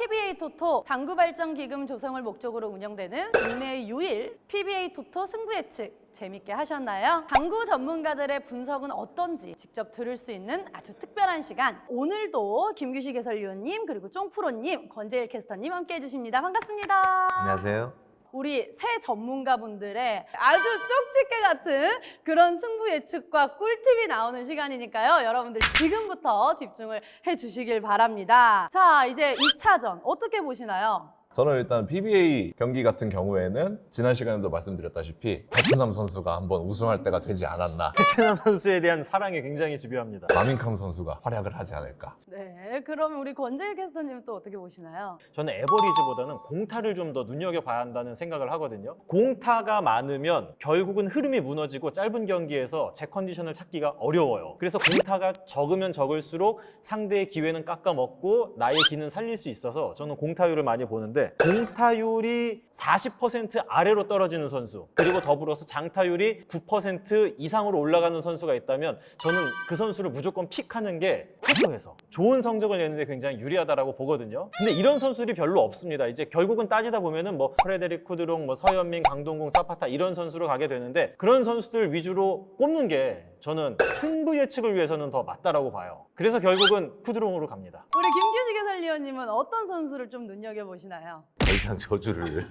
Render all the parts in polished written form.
PBA 토토 당구 발전 기금 조성을 목적으로 운영되는 국내 유일 PBA 토토 승부 예측 재밌게 하셨나요? 당구 전문가들의 분석은 어떤지 직접 들을 수 있는 아주 특별한 시간. 오늘도 김규식 해설위원님 그리고 쫑프로님, 권재일 캐스터님 함께 해주십니다. 반갑습니다. 안녕하세요. 우리 새 전문가분들의 아주 쪽집게 같은 그런 승부 예측과 꿀팁이 나오는 시간이니까요. 여러분들 지금부터 집중을 해주시길 바랍니다. 자, 이제 2차전 어떻게 보시나요? 저는 일단 PBA 경기 같은 경우에는 지난 시간에도 말씀드렸다시피 베트남 선수가 한번 우승할 때가 되지 않았나, 베트남 선수에 대한 사랑이 굉장히 집요합니다. 마민캄 선수가 활약을 하지 않을까. 네, 그러면 우리 권재일 캐스터님은 또 어떻게 보시나요? 저는 에버리지보다는 공타를 좀 더 눈여겨봐야 한다는 생각을 하거든요. 공타가 많으면 결국은 흐름이 무너지고 짧은 경기에서 제 컨디션을 찾기가 어려워요. 그래서 공타가 적으면 적을수록 상대의 기회는 깎아먹고 나의 기는 살릴 수 있어서 저는 공타율을 많이 보는데, 공타율이 40% 아래로 떨어지는 선수, 그리고 더불어서 장타율이 9% 이상으로 올라가는 선수가 있다면 저는 그 선수를 무조건 픽하는 게 토토에서 좋은 성적을 내는데 굉장히 유리하다라고 보거든요. 근데 이런 선수들이 별로 없습니다. 이제 결국은 따지다 보면은 뭐 프레데릭 쿠드롱, 뭐 서현민, 강동궁, 사파타 이런 선수로 가게 되는데, 그런 선수들 위주로 뽑는 게 저는 승부 예측을 위해서는 더 맞다라고 봐요. 그래서 결국은 쿠드롱으로 갑니다. 우리 김규식 해설위원님은 어떤 선수를 좀 눈여겨보시나요? 더 이상 저주를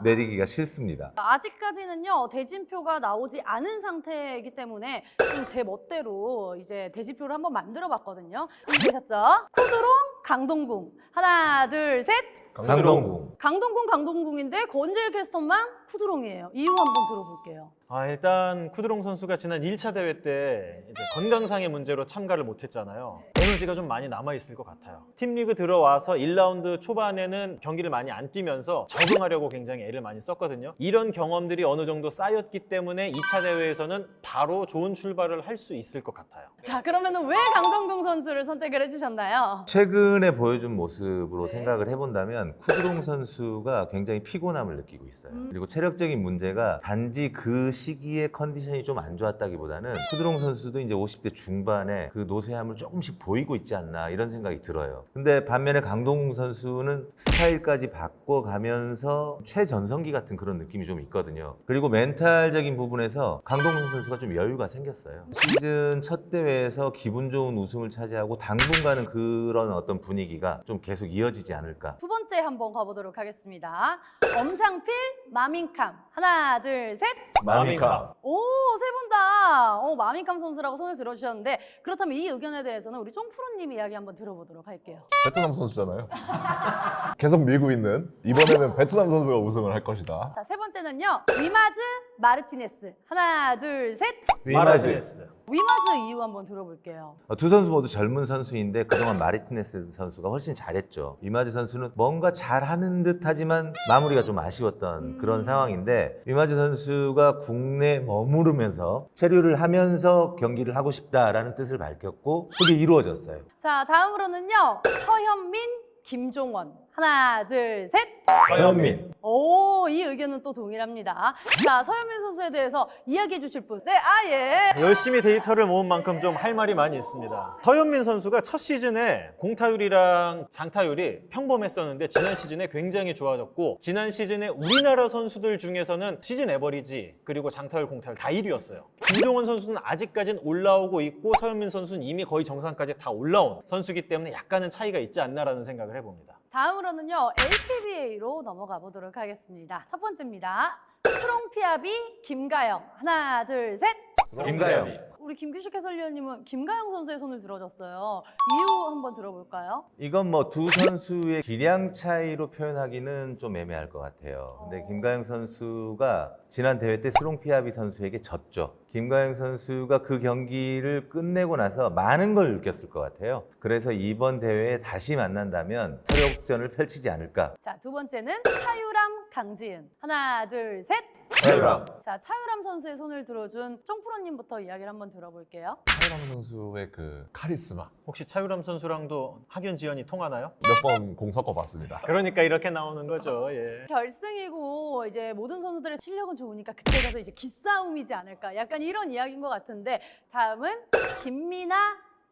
내리기가 싫습니다. 아직까지는요, 대진표가 나오지 않은 상태이기 때문에 좀 제 멋대로 이제 대진표를 한번 만들어 봤거든요. 준비되셨죠? 쿠드롱, 강동궁. 하나, 둘, 셋. 강동궁. 강동궁인데 권재일 캐스터만 쿠드롱이에요. 이유 한번 들어볼게요. 일단 쿠드롱 선수가 지난 1차 대회 때 이제 건강상의 문제로 참가를 못했잖아요. 에너지가 좀 많이 남아있을 것 같아요. 팀리그 들어와서 1라운드 초반에는 경기를 많이 안 뛰면서 적응하려고 굉장히 애를 많이 썼거든요. 이런 경험들이 어느 정도 쌓였기 때문에 2차 대회에서는 바로 좋은 출발을 할 수 있을 것 같아요. 자, 그러면 왜 강동궁 선수를 선택을 해주셨나요? 최근에 보여준 모습으로 네. 생각을 해본다면 쿠드롱 선수가 굉장히 피곤함을 느끼고 있어요. 그리고 체력적인 문제가 단지 그 시기에 컨디션이 좀 안 좋았다기보다는 쿠드롱 선수도 이제 50대 중반에 그 노쇠함을 조금씩 보이고 있지 않나 이런 생각이 들어요. 근데 반면에 강동궁 선수는 스타일까지 바꿔가면서 최전성기 같은 그런 느낌이 좀 있거든요. 그리고 멘탈적인 부분에서 강동궁 선수가 좀 여유가 생겼어요. 시즌 첫 대회에서 기분 좋은 우승을 차지하고 당분간은 그런 어떤 분위기가 좀 계속 이어지지 않을까. 두 번째 한번 가보도록 하겠습니다. 엄상필, 마민캄. 하나, 둘, 셋. 마민캄. 오, 세 분 다 마민캄 선수라고 손을 들어주셨는데, 그렇다면 이 의견에 대해서는 우리 쫑프로님 이야기 한번 들어보도록 할게요. 베트남 선수잖아요. 계속 밀고 있는, 이번에는 베트남 선수가 우승을 할 것이다. 자, 세 번째는요. 위마즈, 마르티네스. 하나, 둘, 셋. 마르티네스. 위마즈 이유 한번 들어볼게요. 두 선수 모두 젊은 선수인데 그동안 마르티네스 선수가 훨씬 잘했죠. 위마즈 선수는 뭔가 잘하는 듯 하지만 마무리가 좀 아쉬웠던 그런 상황인데, 위마즈 선수가 국내에 머무르면서 체류를 하면서 경기를 하고 싶다라는 뜻을 밝혔고 그게 이루어졌어요. 자, 다음으로는요. 서현민, 김종원. 하나, 둘, 셋. 서현민. 오, 이 의견은 또 동일합니다. 자, 서현민 선수에 대해서 이야기해 주실 분. 네, 예. 열심히 데이터를 모은 만큼 좀 할 말이 많이 있습니다. 서현민 선수가 첫 시즌에 공타율이랑 장타율이 평범했었는데 지난 시즌에 굉장히 좋아졌고, 지난 시즌에 우리나라 선수들 중에서는 시즌 에버리지 그리고 장타율, 공타율 다 1위였어요. 김종원 선수는 아직까지는 올라오고 있고 서현민 선수는 이미 거의 정상까지 다 올라온 선수이기 때문에 약간은 차이가 있지 않나라는 생각을 해봅니다. 다음으로는요. LPBA로 넘어가 보도록 하겠습니다. 첫 번째입니다. 스롱피아비, 김가영. 하나, 둘, 셋. 김가영. 우리 김규식 해설위원님은 김가영 선수의 손을 들어줬어요. 이유 한번 들어볼까요? 이건 뭐 두 선수의 기량 차이로 표현하기는 좀 애매할 것 같아요. 근데 김가영 선수가 지난 대회 때 스롱피아비 선수에게 졌죠. 김가영 선수가 그 경기를 끝내고 나서 많은 걸 느꼈을 것 같아요. 그래서 이번 대회에 다시 만난다면 서력전을 펼치지 않을까. 자, 두 번째는 차유람, 강지은. 하나, 둘, 셋. 차유람. 자, 차유람 선수의 손을 들어준 쫑프로님부터 이야기를 한번 들어볼게요. 차유람 선수의 그 카리스마 혹시 차유람 선수랑도 학연 지연이 통하나요? 몇 번 공 섞어봤습니다. 그러니까 이렇게 나오는 거죠. 예. 결승이고 이제 모든 선수들의 실력은 좋으니까 그때 가서 이제 기싸움이지 않을까. 약간 이런 이야기인 것 같은데, 다음은 김미나,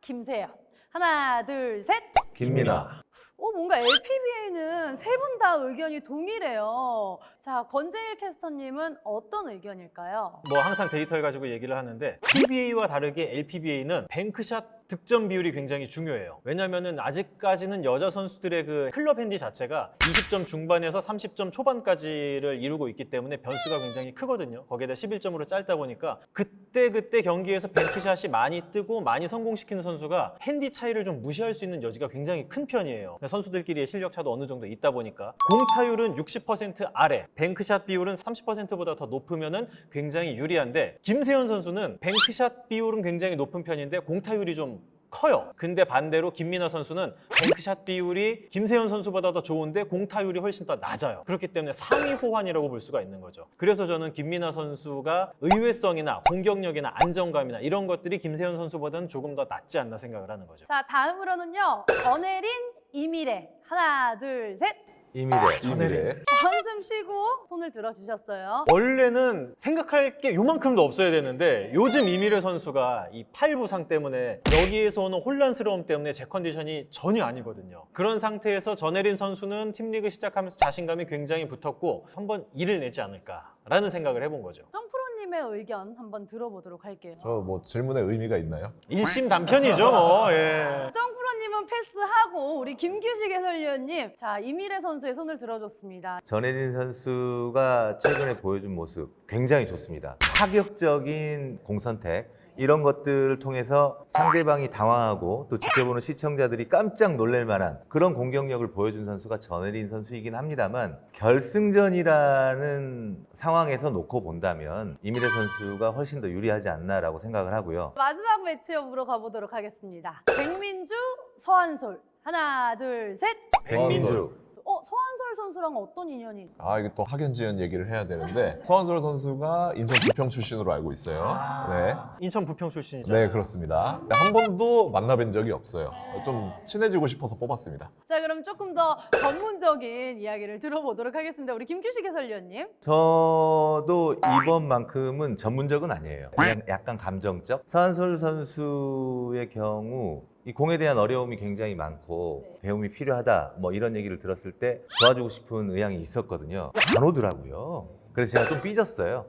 김세연. 하나, 둘, 셋. 김민아. 뭔가 LPBA는 세 분 다 의견이 동일해요. 자, 권재일 캐스터님은 어떤 의견일까요? 뭐 항상 데이터를 가지고 얘기를 하는데 PBA와 다르게 LPBA는 뱅크샷 득점 비율이 굉장히 중요해요. 왜냐면은 아직까지는 여자 선수들의 그 클럽 핸디 자체가 20점 중반에서 30점 초반까지를 이루고 있기 때문에 변수가 굉장히 크거든요. 거기에다 11점으로 짧다 보니까 그때 경기에서 뱅크샷이 많이 뜨고 많이 성공시키는 선수가 핸디 차이를 좀 무시할 수 있는 여지가 굉장히 큰 편이에요. 선수들끼리의 실력 차도 어느 정도 있다 보니까 공타율은 60% 아래, 뱅크샷 비율은 30%보다 더 높으면은 굉장히 유리한데 김세현 선수는 뱅크샷 비율은 굉장히 높은 편인데 공타율이 좀 커요. 근데 반대로 김민아 선수는 뱅크샷 비율이 김세현 선수보다 더 좋은데 공타율이 훨씬 더 낮아요. 그렇기 때문에 상위 호환이라고 볼 수가 있는 거죠. 그래서 저는 김민아 선수가 의외성이나 공격력이나 안정감이나 이런 것들이 김세현 선수보다는 조금 더 낫지 않나 생각을 하는 거죠. 자, 다음으로는요. 전혜린, 이미래. 하나, 둘, 셋. 이미래. 전혜리. 한숨 쉬고 손을 들어주셨어요. 원래는 생각할 게 요만큼도 없어야 되는데 요즘 이미래 선수가 이 팔 부상 때문에 여기에서 오는 혼란스러움 때문에 제 컨디션이 전혀 아니거든요. 그런 상태에서 전혜린 선수는 팀리그 시작하면서 자신감이 굉장히 붙었고 한번 일을 내지 않을까라는 생각을 해본 거죠. 정프로님의 의견 한번 들어보도록 할게요. 저 뭐 질문에 의미가 있나요? 일심단편이죠 뭐. 예. 정프로님은 패스하고 우리 김규식 해설위원님, 자, 이미래 선수의 손을 들어줬습니다. 전혜린 선수가 최근에 보여준 모습 굉장히 좋습니다. 파격적인 공선택 이런 것들을 통해서 상대방이 당황하고 또 지켜보는 시청자들이 깜짝 놀랄 만한 그런 공격력을 보여준 선수가 전혜린 선수이긴 합니다만 결승전이라는 상황에서 놓고 본다면 이미래 선수가 훨씬 더 유리하지 않나라고 생각을 하고요. 마지막 매치업으로 가보도록 하겠습니다. 백민주, 서한솔. 하나, 둘, 셋. 백민주. 서한솔 선수랑 어떤 인연이? 이게 또 학연지연 얘기를 해야 되는데 서한솔 선수가 인천 부평 출신으로 알고 있어요. 네. 인천 부평 출신이잖아요. 네, 그렇습니다. 한 번도 만나뵌 적이 없어요. 좀 친해지고 싶어서 뽑았습니다. 자, 그럼 조금 더 전문적인 이야기를 들어보도록 하겠습니다. 우리 김규식 해설위원님. 저도 이번만큼은 전문적은 아니에요. 그냥 약간 감정적. 서한솔 선수의 경우 이 공에 대한 어려움이 굉장히 많고 배움이 필요하다 뭐 이런 얘기를 들었을 때 도와주고 싶은 의향이 있었거든요. 안 오더라고요. 그래서 제가 좀 삐졌어요.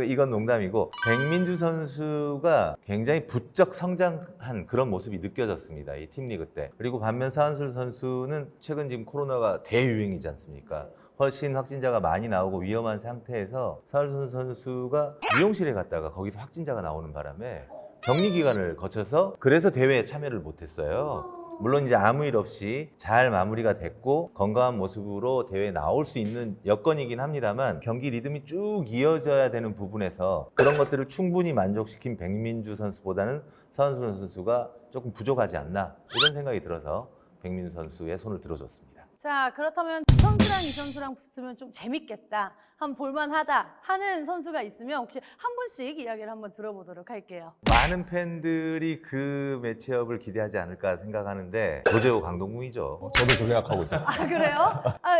이건 농담이고 백민주 선수가 굉장히 부쩍 성장한 그런 모습이 느껴졌습니다. 이 팀리그 때. 그리고 반면 서한솔 선수는 최근 지금 코로나가 대유행이지 않습니까? 훨씬 확진자가 많이 나오고 위험한 상태에서 서한솔 선수가 미용실에 갔다가 거기서 확진자가 나오는 바람에 격리 기간을 거쳐서 그래서 대회에 참여를 못했어요. 물론 이제 아무 일 없이 잘 마무리가 됐고 건강한 모습으로 대회에 나올 수 있는 여건이긴 합니다만 경기 리듬이 쭉 이어져야 되는 부분에서 그런 것들을 충분히 만족시킨 백민주 선수보다는 서한솔 선수가 조금 부족하지 않나 이런 생각이 들어서 백민주 선수의 손을 들어줬습니다. 자, 그렇다면 이 선수랑 이 선수랑 붙으면 좀 재밌겠다, 한번 볼만하다 하는 선수가 있으면 혹시 한 분씩 이야기를 한번 들어보도록 할게요. 많은 팬들이 그 매치업을 기대하지 않을까 생각하는데 조재호 강동궁이죠. 저도 그 생각하고 있었어요. 그래요?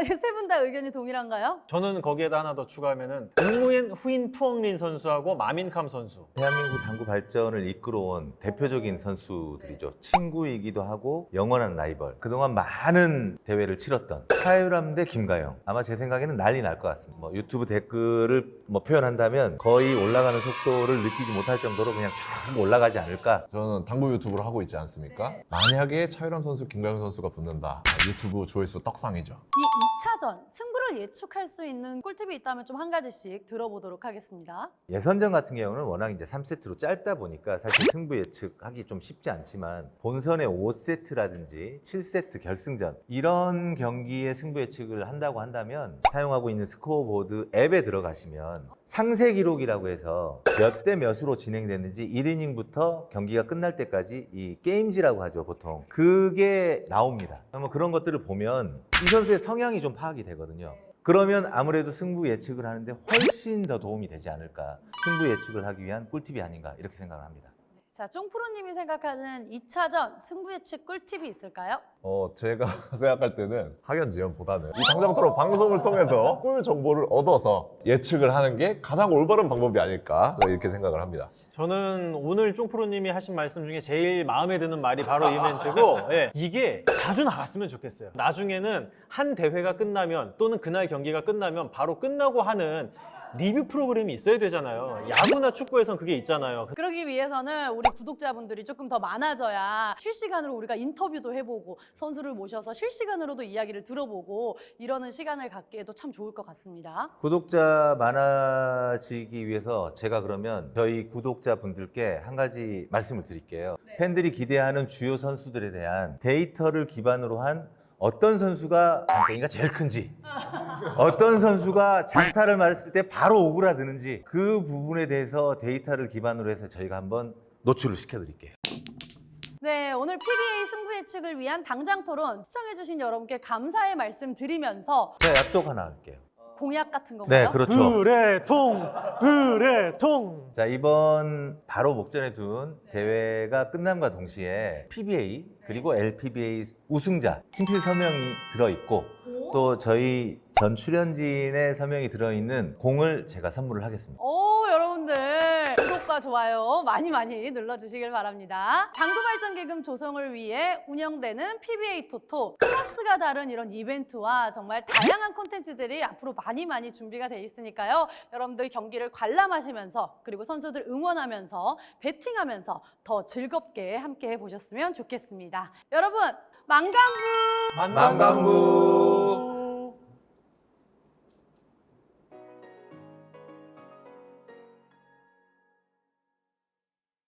세 분 다 의견이 동일한가요? 저는 거기에다 하나 더 추가하면은 응무엔 후인 푸엉린 선수하고 마민캄 선수. 대한민국 당구 발전을 이끌어온 대표적인 선수들이죠. 친구이기도 하고 영원한 라이벌. 그동안 많은 대회를 치렀던 차유람 대 김가영. 아마 제 생각에는 난리 날 것 같습니다. 유튜브 댓글을 표현한다면 거의 올라가는 속도를 느끼지 못할 정도로 그냥 쫙 올라가지 않을까. 저는 당구 유튜브를 하고 있지 않습니까? 만약에 차유람 선수, 김가영 선수가 붙는다. 유튜브 조회수 떡상이죠. 이 2차전 승부를 예측할 수 있는 꿀팁이 있다면 좀 한 가지씩 들어보도록 하겠습니다. 예선전 같은 경우는 워낙 이제 3세트로 짧다 보니까 사실 승부 예측하기 좀 쉽지 않지만 본선의 5세트라든지 7세트 결승전 이런 경기의 승부 예측을 한다고 한다면 사용하고 있는 스코어보드 앱에 들어가시면 상세 기록이라고 해서 몇 대 몇으로 진행됐는지 1이닝부터 경기가 끝날 때까지 이 게임지라고 하죠, 보통. 그게 나옵니다. 그런 것들을 보면 이 선수의 성향이 좀 파악이 되거든요. 그러면 아무래도 승부 예측을 하는데 훨씬 더 도움이 되지 않을까. 승부 예측을 하기 위한 꿀팁이 아닌가 이렇게 생각을 합니다. 자, 쫑프로님이 생각하는 2차전 승부 예측 꿀팁이 있을까요? 제가 생각할 때는 학연지연보다는 이 당장토론 방송을 통해서 꿀 정보를 얻어서 예측을 하는 게 가장 올바른 방법이 아닐까 저는 이렇게 생각을 합니다. 저는 오늘 쫑프로님이 하신 말씀 중에 제일 마음에 드는 말이 바로 이 멘트고 예, 이게 자주 나갔으면 좋겠어요. 나중에는 한 대회가 끝나면 또는 그날 경기가 끝나면 바로 끝나고 하는 리뷰 프로그램이 있어야 되잖아요. 야구나 축구에선 그게 있잖아요. 그러기 위해서는 우리 구독자분들이 조금 더 많아져야 실시간으로 우리가 인터뷰도 해보고 선수를 모셔서 실시간으로도 이야기를 들어보고 이러는 시간을 갖기에도 참 좋을 것 같습니다. 구독자 많아지기 위해서 제가 그러면 저희 구독자분들께 한 가지 말씀을 드릴게요. 팬들이 기대하는 주요 선수들에 대한 데이터를 기반으로 한 어떤 선수가 장땡이가 제일 큰지, 어떤 선수가 장타를 맞았을 때 바로 오그라드는지 그 부분에 대해서 데이터를 기반으로 해서 저희가 한번 노출을 시켜드릴게요. 네, 오늘 PBA 승부 예측을 위한 당장 토론 시청해주신 여러분께 감사의 말씀 드리면서 제가 약속 하나 할게요. 공약 같은 건가요? 네, 그렇죠. 불의통. 자, 이번 바로 목전에 둔 대회가 끝남과 동시에 PBA 그리고 LPBA 우승자 친필 서명이 들어있고 또 저희 전 출연진의 서명이 들어있는 공을 제가 선물을 하겠습니다. 오, 여러분들 구독과 좋아요 많이 눌러주시길 바랍니다. 당구 발전 기금 조성을 위해 운영되는 PBA 토토 클래스가 다른 이런 이벤트와 정말 다양한 콘텐츠들이 앞으로 많이 준비가 돼 있으니까요. 여러분들 경기를 관람하시면서 그리고 선수들 응원하면서 배팅하면서 더 즐겁게 함께 해보셨으면 좋겠습니다. 여러분, 만강부! 만강부!